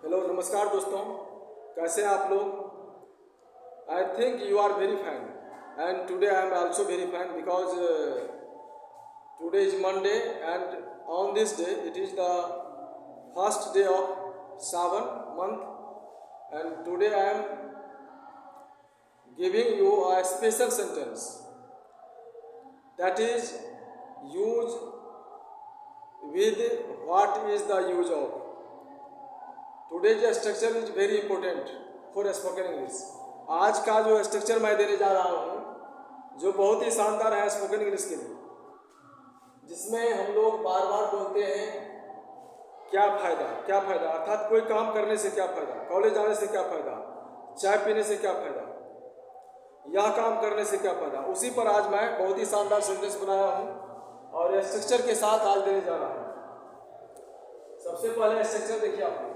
Hello नमस्कार दोस्तों, कैसे हैं आप लोग। I think you are very fine and today I am also very fine because today is Monday and on this day it is the first day of Sawan month and today I am giving you a special sentence that is use with what is the use of. Today's structure is very important for spoken English. आज का जो structure मैं देने जा रहा हूँ जो बहुत ही शानदार है स्पोकन इंग्लिश के लिए, जिसमें हम लोग बार बार बोलते हैं क्या फ़ायदा, अर्थात कोई काम करने से क्या फ़ायदा, कॉलेज जाने से क्या फ़ायदा, चाय पीने से क्या फ़ायदा, यह काम करने से क्या फ़ायदा। उसी पर आज मैं बहुत ही शानदार सेंटेंस बनाया हूँ और स्ट्रक्चर के साथ आज देने जा रहा हूँ। सबसे पहले स्ट्रक्चर देखिए आप लोग,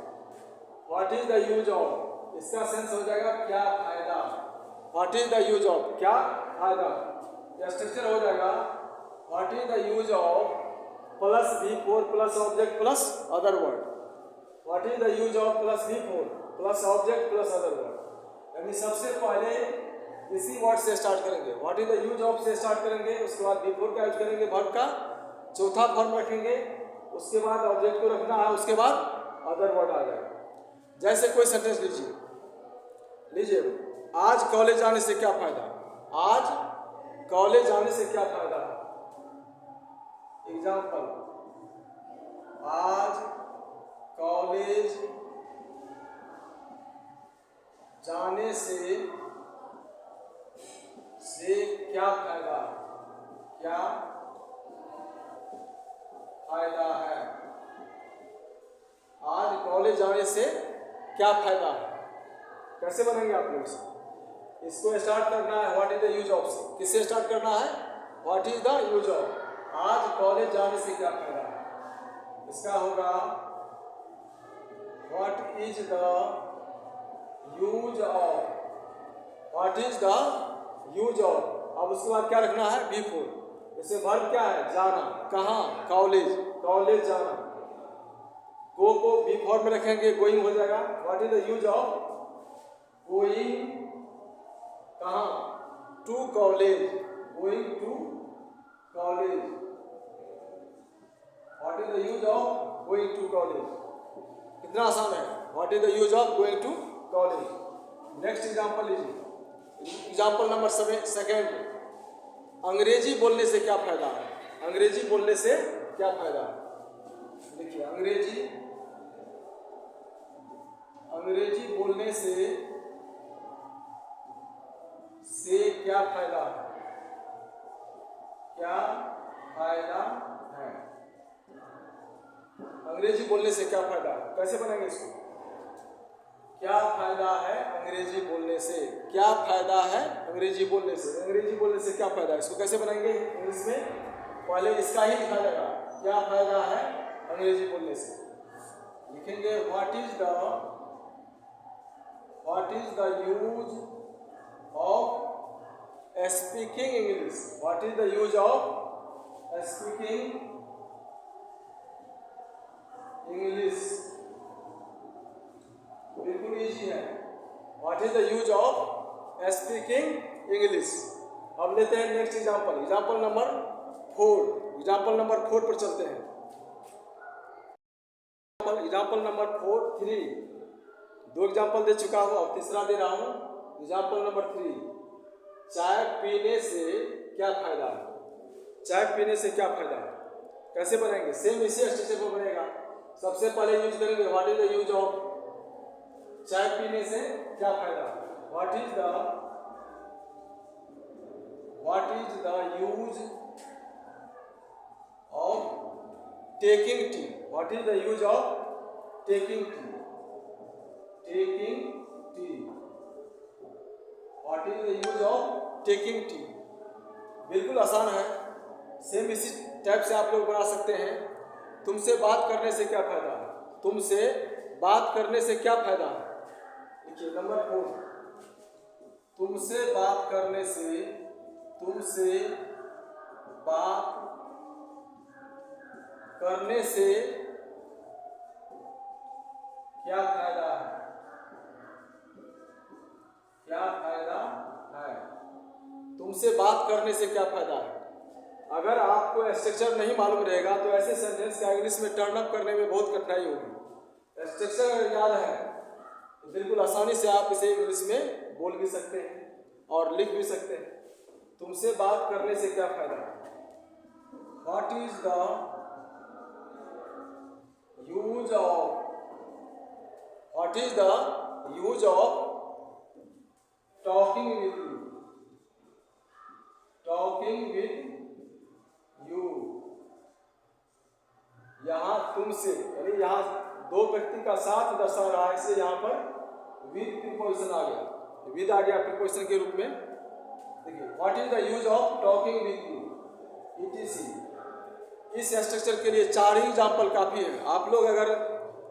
what is the use of, इसका सेंस हो जाएगा क्या फायदा। What is the use of, क्या फायदा। यह स्ट्रक्चर हो जाएगा what is the use of plus V4 plus object plus other word. What is the use of plus V4 plus object plus other word. यानी सबसे पहले इसी वर्ड से स्टार्ट करेंगे, what is the use of से start करेंगे, उसके बाद V4 का यूज करेंगे, वर्ब का चौथा फॉर्म रखेंगे, उसके बाद ऑब्जेक्ट को रखना है, उसके बाद अदर वर्ड आ जाएगा। जैसे कोई सेंटेंस लीजिए आज कॉलेज जाने से क्या फायदा, आज कॉलेज जाने से क्या फायदा है। एग्जाम्पल, आज कॉलेज जाने से क्या फायदा है, क्या फायदा है। आज कॉलेज जाने से क्या फायदा है। कैसे बनेंगे आप लोग इसको स्टार्ट करना है what is the use of से। किससे स्टार्ट करना है, what is the use of. आज कॉलेज जाने से क्या फायदा है, इसका होगा what is the use of. What is the use of. अब उसके बाद क्या रखना है, V4। जैसे वर्ब क्या है, जाना, कहाँ, कॉलेज जाना। को V4 में रखेंगे, गोइंग हो जाएगा। What is the use of going, कहाँ, to college, going to college. What is the use of going to college. कितना आसान है, what is the use of going to college. Next example लीजिए, example number 7 अंग्रेजी बोलने से क्या फायदा है। अंग्रेजी बोलने से क्या फायदा है। देखिए अंग्रेजी बोलने से क्या फायदा है, क्या फायदा है। अंग्रेजी बोलने से क्या फायदा है, कैसे बनाएंगे इसको। क्या फायदा है अंग्रेजी बोलने से, क्या फायदा है अंग्रेजी बोलने से। अंग्रेजी बोलने से क्या फायदा है, इसको कैसे बनाएंगे इंग्लिश में। पहले इसका ही लिखा जाएगा, क्या फायदा है अंग्रेजी बोलने से। लिखेंगे what is the use of speaking English. What is the use of speaking English. बिल्कुल इजी है। What is the use of speaking English. अब लेते हैं नेक्स्ट एग्जाम्पल, एग्जाम्पल नंबर 4 पर चलते हैं। एग्जाम्पल नंबर 3 दो एग्जाम्पल दे चुका हूँ, अब तीसरा दे रहा हूँ। एग्जाम्पल नंबर 3, चाय पीने से क्या फायदा है। चाय पीने से क्या फायदा है, कैसे बनाएंगे, सेम इसी स्ट्रक्चर पर बनेगा। सबसे पहले यूज करेंगे what is the use of, चाय पीने से क्या फायदा। What is the use of taking tea. What is the use of taking tea. What is the use of taking tea. बिल्कुल आसान है, सेम इसी टाइप से आप लोग बना सकते हैं। तुमसे बात करने से क्या फायदा है, तुमसे बात करने से क्या फायदा है। देखिए नंबर 4, तुमसे बात करने से क्या फायदा है? क्या फायदा है? तुमसे बात करने से क्या फायदा है? अगर आपको स्ट्रक्चर नहीं मालूम रहेगा तो ऐसे सेंटेंस का इंग्लिश में टर्न अप करने में बहुत कठिनाई होगी। स्ट्रक्चर अगर याद है तो बिल्कुल आसानी से आप इसे इंग्लिश में बोल भी सकते हैं और लिख भी सकते हैं। तुमसे बात करने से क्या फायदा है? What is the use of, what is the use of talking with you, talking with you. यहां तुमसे यानी यहां दो व्यक्ति का साथ दर्शा रहा है, इसलिए यहां पर विद प्रीपोजिशन आ गया, विद आ गया प्रीपोजिशन के रूप में। देखिए what is the use of talking with you, ETC। इस स्ट्रक्चर के लिए 4 ही एग्जाम्पल काफी है। आप लोग अगर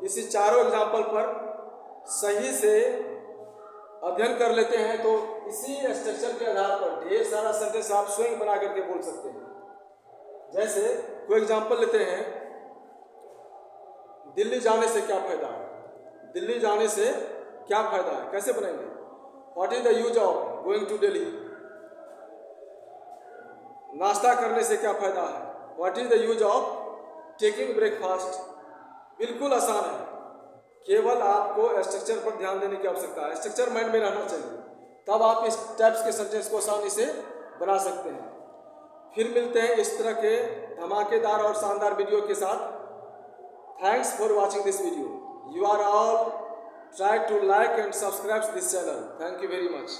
इसी चारों एग्जाम्पल पर सही से अध्ययन कर लेते हैं तो इसी स्ट्रक्चर के आधार पर ढेर सारा सेंटेंस आप स्वयं बना करके बोल सकते हैं। जैसे कोई एग्जाम्पल लेते हैं, दिल्ली जाने से क्या फायदा है? दिल्ली जाने से क्या फायदा है? कैसे बनाएंगे? What is the use of going to Delhi? नाश्ता करने से क्या फायदा है? What is the use of taking breakfast? बिल्कुल आसान है, केवल आपको स्ट्रक्चर पर ध्यान देने की आवश्यकता है। स्ट्रक्चर माइंड में रहना चाहिए, तब आप इस टाइप्स के सेंटेंस को आसानी से बना सकते हैं। फिर मिलते हैं इस तरह के धमाकेदार और शानदार वीडियो के साथ। Thanks for watching this video. You are all try to like and subscribe this channel. Thank you very much.